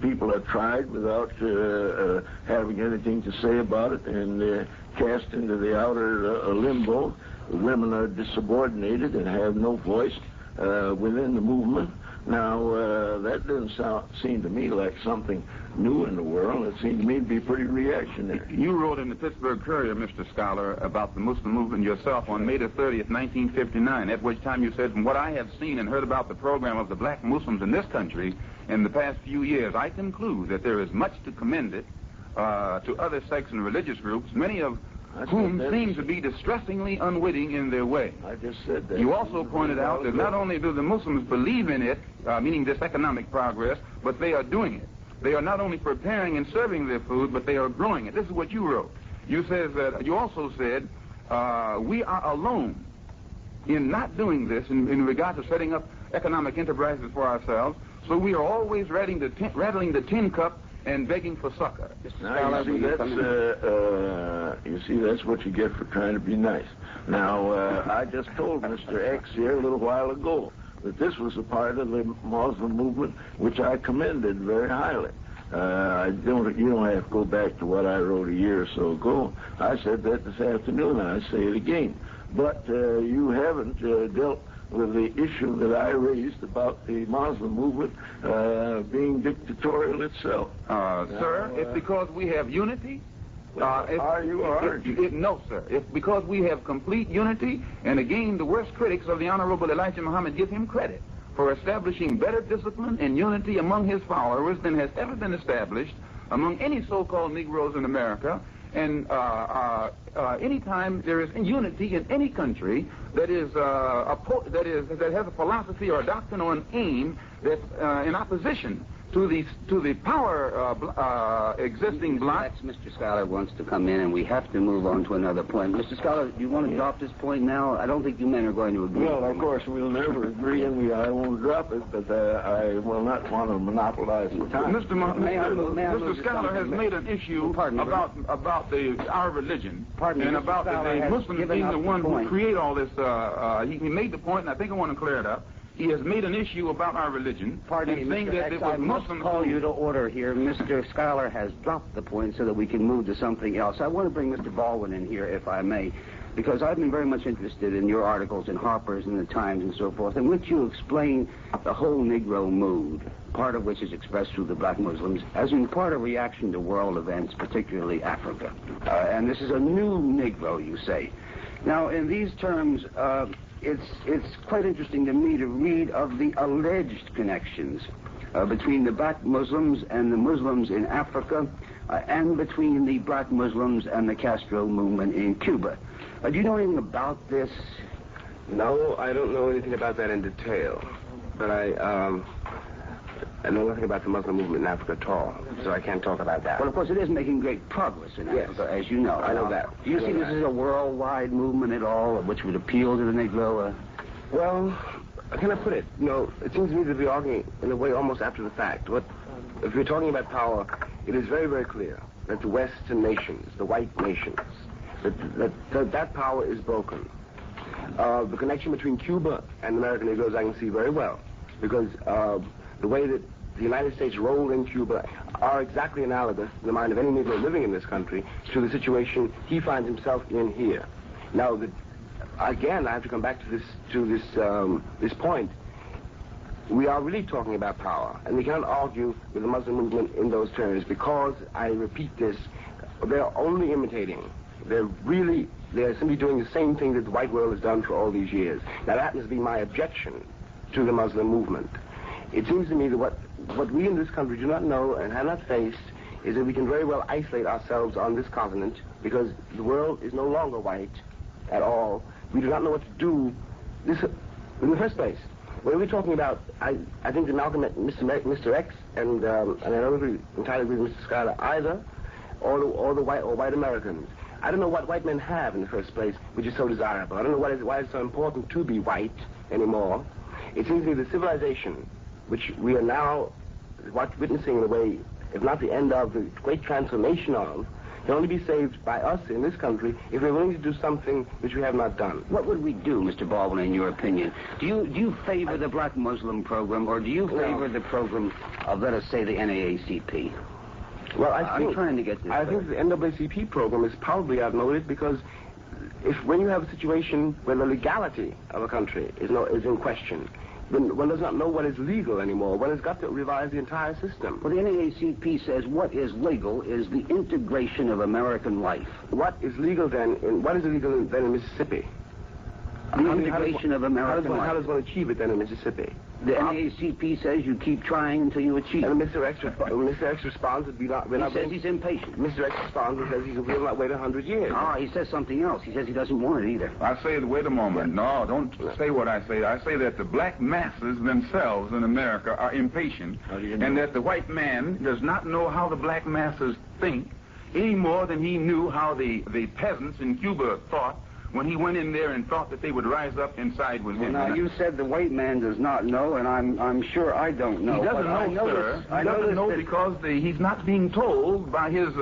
[SPEAKER 4] People have tried without having anything to say about it, and cast into the outer limbo. The women are subordinated and have no voice within the movement. Now, that doesn't seem to me like something new in the world. It seemed to me to be pretty reactionary.
[SPEAKER 5] You wrote in the Pittsburgh Courier, Mr. Scholar, about the Muslim movement yourself on May the 30th, 1959, at which time you said, from what I have seen and heard about the program of the black Muslims in this country in the past few years, I conclude that there is much to commend it to other sects and religious groups, many of whom seem to be distressingly unwitting in their way.
[SPEAKER 4] I just said that.
[SPEAKER 5] You also pointed out that not only do the Muslims believe in it, meaning this economic progress, but they are doing it. They are not only preparing and serving their food, but they are growing it. This is what you wrote. You also said, we are alone in not doing this in regard to setting up economic enterprises for ourselves, so we are always rattling the tin cup and begging for succor.
[SPEAKER 4] Now, you see, that's what you get for trying to be nice. Now, I just told Mr. X here a little while ago that this was a part of the Muslim movement which I commended very highly. You don't have to go back to what I wrote a year or so ago. I said that this afternoon, and I say it again. But you haven't dealt with the issue that I raised about the Muslim movement being dictatorial itself.
[SPEAKER 5] Sir, it's because we have unity.
[SPEAKER 4] Are you or aren't you?
[SPEAKER 5] No, sir. It's because we have complete unity, and again, the worst critics of the Honorable Elijah Muhammad give him credit for establishing better discipline and unity among his followers than has ever been established among any so-called Negroes in America. And anytime there is unity in any country that that has a philosophy or a doctrine or an aim that's in opposition to the power existing bloc.
[SPEAKER 2] Mr. Scholar wants to come in, and we have to move on to another point. Mr. Scholar, do you want to drop this point now? I don't think you men are going to agree.
[SPEAKER 4] Well, of course, we'll never agree, and I won't drop it, but I will not want to monopolize the time.
[SPEAKER 5] Mr. Scholar has made an issue about our religion, and about the Muslims being the one who create all this. He made the point, and I think I want to clear it up. He has made an issue about our religion.
[SPEAKER 2] Pardon me, Mr. X, I must call you to order here. Mr. Scholar has dropped the point so that we can move to something else. I want to bring Mr. Baldwin in here, if I may, because I've been very much interested in your articles in Harper's and the Times and so forth, in which you explain the whole Negro mood, part of which is expressed through the black Muslims, as in part a reaction to world events, particularly Africa. And this is a new Negro, you say. Now, in these terms, it's quite interesting to me to read of the alleged connections between the black Muslims and the Muslims in Africa, and between the black Muslims and the Castro movement in Cuba. Do you know anything about this?
[SPEAKER 6] No, I don't know anything about that in detail, but I know nothing about the Muslim movement in Africa at all, so I can't talk about that.
[SPEAKER 2] Well, of course, it is making great progress in Africa, as you know.
[SPEAKER 6] I know that.
[SPEAKER 2] Do you see this as a worldwide movement at all, which would appeal to the Negro?
[SPEAKER 6] Well, how can I put it? You know, it seems to me to be arguing in a way almost after the fact. If you're talking about power, it is very, very clear that the Western nations, the white nations, that power is broken. The connection between Cuba and American Negroes I can see very well, because the way that the United States rolled in Cuba, are exactly analogous in the mind of any Negro living in this country to the situation he finds himself in here. Now, again, I have to come back to this point. We are really talking about power, and we cannot argue with the Muslim movement in those terms because, I repeat this, they're only imitating. They're simply doing the same thing that the white world has done for all these years. Now, that happens to be my objection to the Muslim movement. It seems to me that what we in this country do not know and have not faced is that we can very well isolate ourselves on this continent because the world is no longer white at all. We do not know what to do this in the first place. When we're talking about, I think that Malcolm, Mr. X, and I don't entirely agree with Mr. Schuyler either, or white Americans. I don't know what white men have in the first place, which is so desirable. I don't know why it's so important to be white anymore. It seems to me the civilization, which we are now witnessing in a way, if not the end of, the great transformation of, can only be saved by us in this country if we're willing to do something which we have not done.
[SPEAKER 2] What would we do, Mr. Baldwin, in your opinion? Do you favor the black Muslim program, or do you favor the program of, let us say, the NAACP?
[SPEAKER 6] Well,
[SPEAKER 2] I'm trying to get this.
[SPEAKER 6] I think the NAACP program is probably outmoded because when you have a situation where the legality of a country is in question, then one does not know what is legal anymore. One has got to revise the entire system.
[SPEAKER 2] Well, the NAACP says what is legal is the integration of American life.
[SPEAKER 6] What is legal then in Mississippi?
[SPEAKER 2] The integration of American life.
[SPEAKER 6] How does one achieve it then in Mississippi?
[SPEAKER 2] The NAACP says you keep trying until you achieve it.
[SPEAKER 6] And Mr. X responds that
[SPEAKER 2] he says he's impatient.
[SPEAKER 6] Mr. X responds and says he will not wait 100 years.
[SPEAKER 2] Oh, he says something else. He says he doesn't want it either.
[SPEAKER 5] I say, wait a moment. No, don't say what I say. I say that the black masses themselves in America are impatient, and that the white man does not know how the black masses think any more than he knew how the peasants in Cuba thought when he went in there and thought that they would rise up inside with him.
[SPEAKER 2] Now, you said the white man does not know, and I'm sure I don't know.
[SPEAKER 5] He doesn't know, sir. He doesn't know because he's not being told by his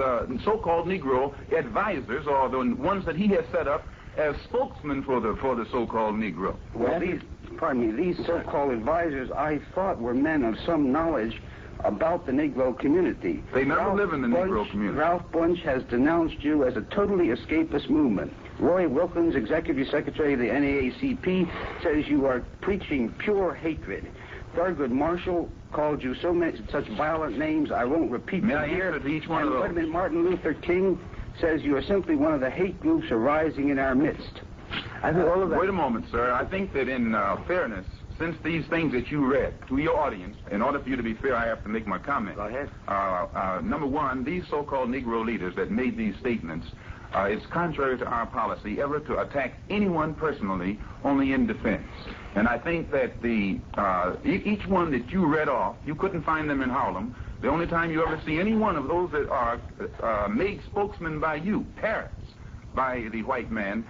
[SPEAKER 5] so-called Negro advisors, or the ones that he has set up as spokesmen for the so-called Negro.
[SPEAKER 2] Well, these so-called advisors, I thought were men of some knowledge about the Negro community.
[SPEAKER 5] They never live in the Negro community.
[SPEAKER 2] Ralph Bunche has denounced you as a totally escapist movement. Roy Wilkins, Executive Secretary of the NAACP, says you are preaching pure hatred. Thurgood Marshall called you such violent names I won't repeat them here.
[SPEAKER 5] Answer to each one of those?
[SPEAKER 2] Wait a minute, Martin Luther King says you are simply one of the hate groups arising in our midst.
[SPEAKER 6] I think all of that.
[SPEAKER 5] Wait a moment, sir. I think that in fairness, since these things that you read to your audience, in order for you to be fair, I have to make my comment.
[SPEAKER 6] Go ahead.
[SPEAKER 5] Number one, these so-called Negro leaders that made these statements, it's contrary to our policy ever to attack anyone personally, only in defense. And I think that each one that you read off, you couldn't find them in Harlem. The only time you ever see any one of those that are made spokesmen by you, parrots, by the white man,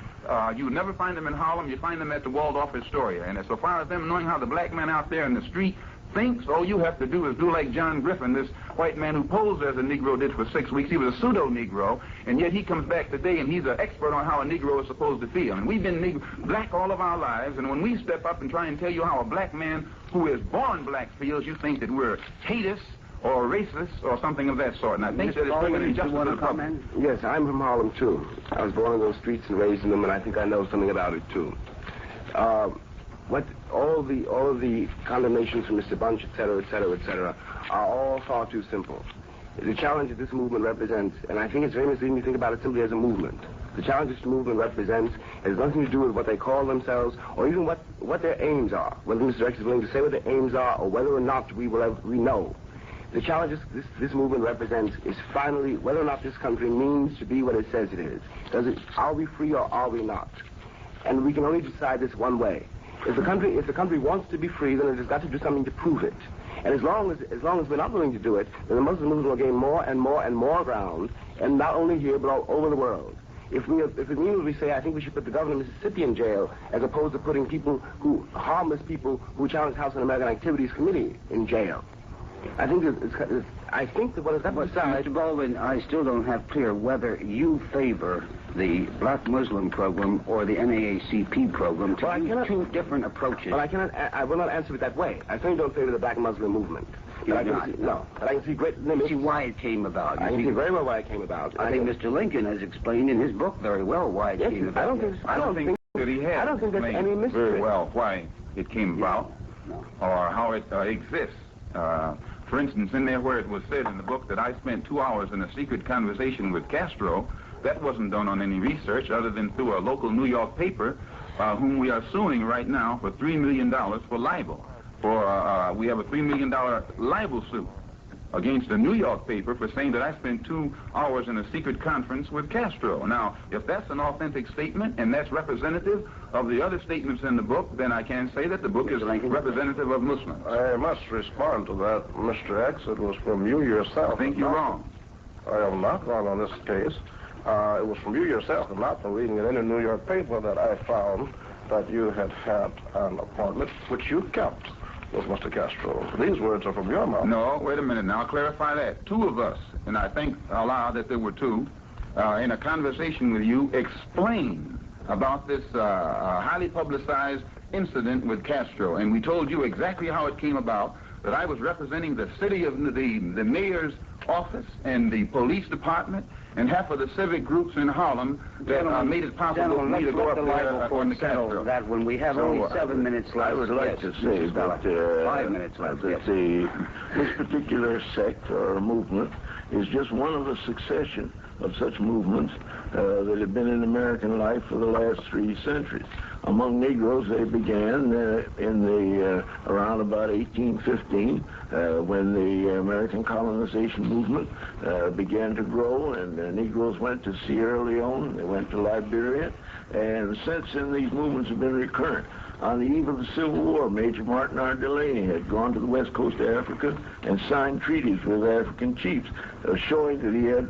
[SPEAKER 5] you never find them in Harlem. You find them at the Waldorf Astoria. And so far as them knowing how the black man out there in the street thinks, all you have to do is do like John Griffin, this white man who posed as a Negro did for 6 weeks. He was a pseudo-Negro, and yet he comes back today and he's an expert on how a Negro is supposed to feel. And we've been black all of our lives, and when we step up and try and tell you how a black man who is born black feels, you think that we're haters or racist or something of that sort. And I think that it's bringing injustice to the public.
[SPEAKER 6] Yes, I'm from Harlem, too. I was born in those streets and raised in them, and I think I know something about it, too. All of the condemnations from Mr. Bunche, et cetera, are all far too simple. The challenge that this movement represents, and I think it's very misleading to think about it simply as a movement. The challenge this movement represents has nothing to do with what they call themselves, or even what their aims are. Whether Mr. X is willing to say what their aims are, or whether or not we know. The challenge this movement represents is finally whether or not this country means to be what it says it is. Are we free or are we not? And we can only decide this one way. If the country wants to be free, then it has got to do something to prove it. And as long as we're not willing to do it, then the Muslim movement will gain more and more and more ground, and not only here but all over the world. If it means we say, I think we should put the governor of Mississippi in jail, as opposed to putting harmless people who challenge House Un-American Activities Committee in jail. I think that what has got to decide...
[SPEAKER 2] Mr. Baldwin, I still don't have clear whether you favor the black Muslim program or the NAACP program to use two different approaches.
[SPEAKER 6] But I will not answer it that way. I certainly don't favor the black Muslim movement.
[SPEAKER 2] You
[SPEAKER 6] I
[SPEAKER 2] do
[SPEAKER 6] can
[SPEAKER 2] not.
[SPEAKER 6] see, no, but I can see great limits.
[SPEAKER 2] See why it came about.
[SPEAKER 6] I can see very well why it came about.
[SPEAKER 2] I think Mr. Lincoln has explained in his book very well why it came about.
[SPEAKER 6] I don't think
[SPEAKER 5] that he has
[SPEAKER 6] I don't think there's
[SPEAKER 5] explained
[SPEAKER 6] any mystery.
[SPEAKER 5] very well why it came about
[SPEAKER 2] No.
[SPEAKER 5] or how it exists. For instance, in there where it was said in the book that I spent 2 hours in a secret conversation with Castro, that wasn't done on any research other than through a local New York paper, whom we are suing right now for $3 million for libel. We have a $3 million libel suit against a New York paper for saying that I spent 2 hours in a secret conference with Castro. Now, if that's an authentic statement and that's representative of the other statements in the book, then I can say that the book is representative of Muslims.
[SPEAKER 3] I must respond to that, Mr. X. It was from you yourself.
[SPEAKER 5] I think you're wrong.
[SPEAKER 3] I am not wrong on this case. It was from you yourself and not from reading in any New York paper that I found that you had had an appointment which you kept with Mr. Castro. These words are from your mouth.
[SPEAKER 5] No, wait a minute now. I'll clarify that. 2 of us, and I think aloud that there were 2, in a conversation with you, explained about this highly publicized incident with Castro. And we told you exactly how it came about, that I was representing the city of the mayor's office and the police department and half of the civic groups in Harlem that made it possible for me to go up there on the Castro.
[SPEAKER 2] That when we have only 7 minutes left.
[SPEAKER 4] I would like to say that
[SPEAKER 2] 5 minutes left.
[SPEAKER 4] that this particular sect or movement is just one of a succession of such movements that have been in American life for the last 3 centuries. Among Negroes, they began around about 1815 when the American colonization movement began to grow, and Negroes went to Sierra Leone, they went to Liberia, and since then these movements have been recurrent. On the eve of the Civil War, Major Martin R. Delaney had gone to the west coast of Africa and signed treaties with African chiefs, showing that he had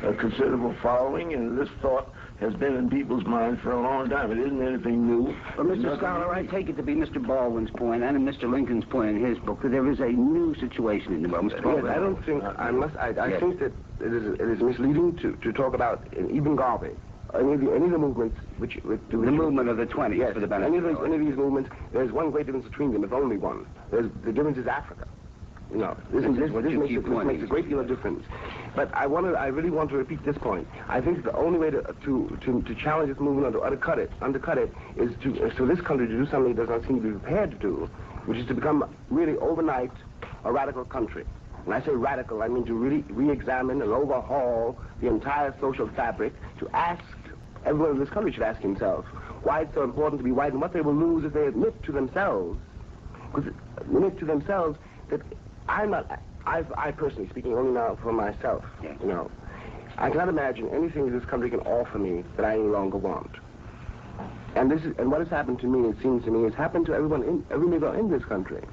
[SPEAKER 4] a considerable following, and this thought has been in people's minds for a long time. It isn't anything new.
[SPEAKER 2] But, Mr. Scholar, I take it to be Mr. Baldwin's point and Mr. Lincoln's point in his book that there is a new situation in the world. Mr. Baldwin.
[SPEAKER 6] Yes, I don't think, I think that it is misleading to talk about even Garvey. Any of the movements
[SPEAKER 2] the movement of the 20s,
[SPEAKER 6] yes,
[SPEAKER 2] for the benefit
[SPEAKER 6] any of these movements, there's one great difference between them, if only one. The difference is Africa. You know, this makes a great deal of difference. But I really want to repeat this point. I think the only way to challenge this movement or to undercut it is for this country to do something it does not seem to be prepared to do, which is to become really overnight a radical country. When I say radical, I mean to really re-examine and overhaul the entire social fabric, to ask, everyone in this country should ask himself why it's so important to be white and what they will lose if they admit to themselves, that I personally, speaking only now for myself, you know, I cannot imagine anything this country can offer me that I any longer want. And what has happened to me, it seems to me, has happened to every Negro in this country.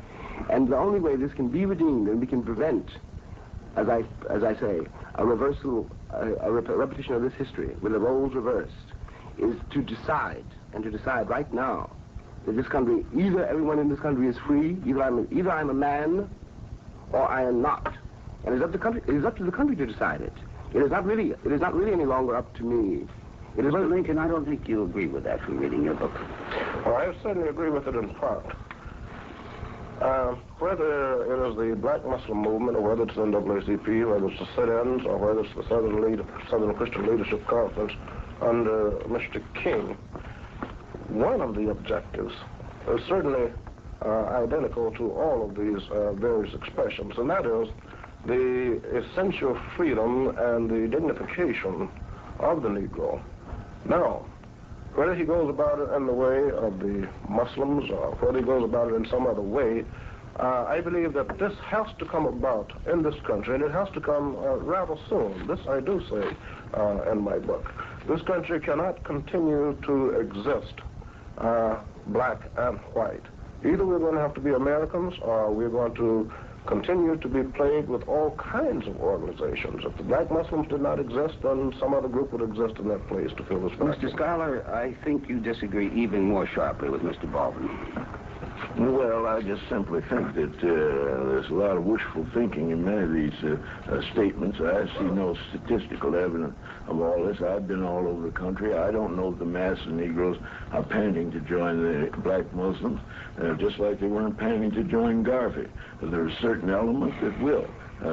[SPEAKER 6] And the only way this can be redeemed and we can prevent, as I say, a reversal, a repetition of this history with the roles reversed, is to decide right now that this country, either everyone in this country is free, either I'm a man or I am not. And it is up to the country to decide it. It is not really any longer up to me. It is.
[SPEAKER 2] Mr. Lincoln, I don't think you agree with that from reading your book.
[SPEAKER 3] Well, I certainly agree with it in part. Whether it is the Black Muslim movement, or whether it's the NAACP, whether it's the sit-ins, or whether it's the Southern Christian Leadership Conference under Mr. King, one of the objectives is certainly identical to all of these various expressions, and that is the essential freedom and the dignification of the Negro. Now, whether he goes about it in the way of the Muslims or whether he goes about it in some other way, I believe that this has to come about in this country, and it has to come rather soon. This I do say in my book. This country cannot continue to exist black and white. Either we're going to have to be Americans or we're going to continue to be plagued with all kinds of organizations. If the Black Muslims did not exist, then some other group would exist in that place to fill this vacuum.
[SPEAKER 2] Mr. Scholar, I think you disagree even more sharply with Mr. Baldwin.
[SPEAKER 4] Well, I just simply think that there's a lot of wishful thinking in many of these statements. I see no statistical evidence of all this. I've been all over the country. I don't know if the mass of Negroes are panting to join the black Muslims, just like they weren't panting to join Garvey. There are certain elements that will,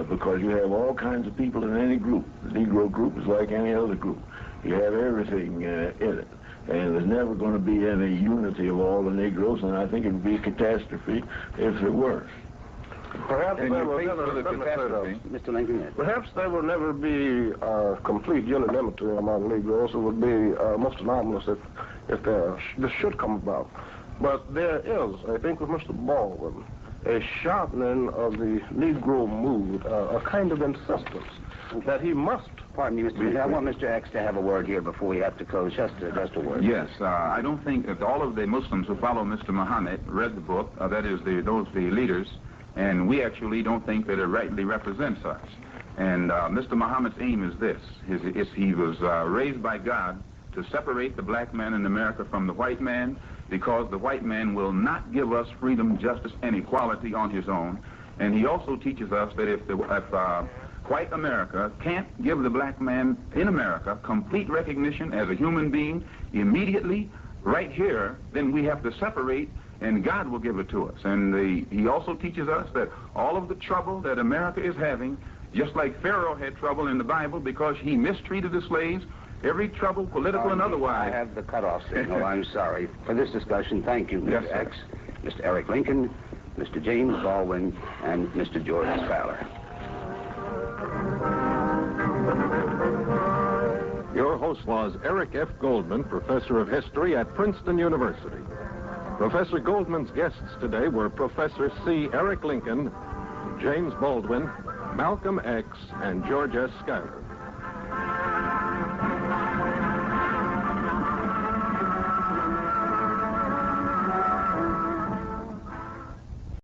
[SPEAKER 4] because you have all kinds of people in any group. The Negro group is like any other group. You have everything in it. And there's never going to be any unity of all the Negroes, and I think it would be a catastrophe if there were.
[SPEAKER 3] Perhaps
[SPEAKER 5] And
[SPEAKER 3] there
[SPEAKER 5] you
[SPEAKER 3] will
[SPEAKER 5] face
[SPEAKER 3] never,
[SPEAKER 5] with a catastrophe.
[SPEAKER 2] Mr. Lincoln, yes.
[SPEAKER 3] perhaps there will never be complete unanimity among Negroes. It would be most anomalous if this should come about. But there is, I think, with Mr. Baldwin, a sharpening of the Negro mood, a kind of insistence that he must.
[SPEAKER 2] Pardon me, Mr. Lincoln. I want Mr. X to have a word here before we have to close. Just a word.
[SPEAKER 5] Yes, I don't think that all of the Muslims who follow Mr. Muhammad read the book, that is, the leaders, and we actually don't think that it rightly represents us. And Mr. Muhammad's aim is this. He was raised by God to separate the black man in America from the white man, because the white man will not give us freedom, justice, and equality on his own. And he also teaches us that if white America can't give the black man in America complete recognition as a human being immediately, right here, then we have to separate, and God will give it to us. And he also teaches us that all of the trouble that America is having, just like Pharaoh had trouble in the Bible because he mistreated the slaves, every trouble, political and otherwise.
[SPEAKER 2] I have the cutoff signal. I'm sorry. For this discussion, thank you, Mr.
[SPEAKER 5] Yes, sir.
[SPEAKER 2] X, Mr. Eric Lincoln, Mr. James Baldwin, and Mr. George Fowler.
[SPEAKER 1] Your host was Eric F. Goldman, professor of history at Princeton University. Professor Goldman's guests today were Professor C. Eric Lincoln, James Baldwin, Malcolm X, and George S. Schuyler.